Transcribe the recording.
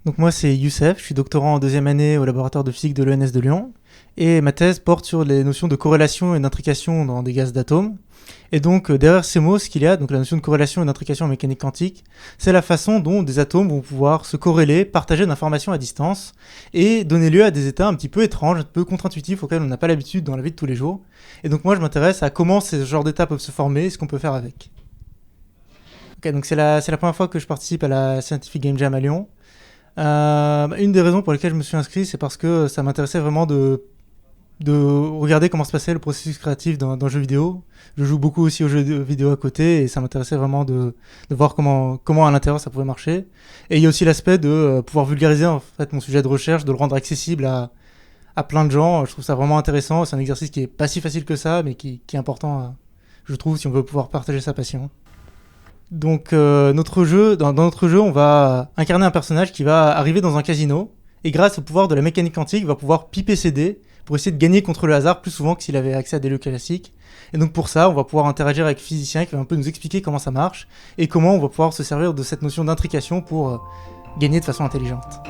Donc moi c'est Youssef, je suis doctorant en deuxième année au laboratoire de physique de l'ENS de Lyon et ma thèse porte sur les notions de corrélation et d'intrication dans des gaz d'atomes. Et donc derrière ces mots, ce qu'il y a, donc la notion de corrélation et d'intrication en mécanique quantique, c'est la façon dont des atomes vont pouvoir se corréler, partager de l'information à distance et donner lieu à des états un petit peu étranges, un peu contre-intuitifs auxquels on n'a pas l'habitude dans la vie de tous les jours. Et donc moi je m'intéresse à comment ces genres d'états peuvent se former et ce qu'on peut faire avec. Ok, donc c'est la première fois que je participe à la Scientific Game Jam à Lyon. Une des raisons pour lesquelles je me suis inscrit, c'est parce que ça m'intéressait vraiment de regarder comment se passait le processus créatif d'un jeu vidéo. Je joue beaucoup aussi aux jeux vidéo à côté et ça m'intéressait vraiment de voir comment à l'intérieur ça pouvait marcher. Et il y a aussi l'aspect de pouvoir vulgariser en fait mon sujet de recherche, de le rendre accessible à plein de gens. Je trouve ça vraiment intéressant. C'est un exercice qui est pas si facile que ça, mais qui est important, je trouve, si on veut pouvoir partager sa passion. Donc notre jeu, dans notre jeu, on va incarner un personnage qui va arriver dans un casino et grâce au pouvoir de la mécanique quantique, va pouvoir piper ses dés pour essayer de gagner contre le hasard plus souvent que s'il avait accès à des jeux classiques. Et donc pour ça, on va pouvoir interagir avec le physicien qui va un peu nous expliquer comment ça marche et comment on va pouvoir se servir de cette notion d'intrication pour gagner de façon intelligente.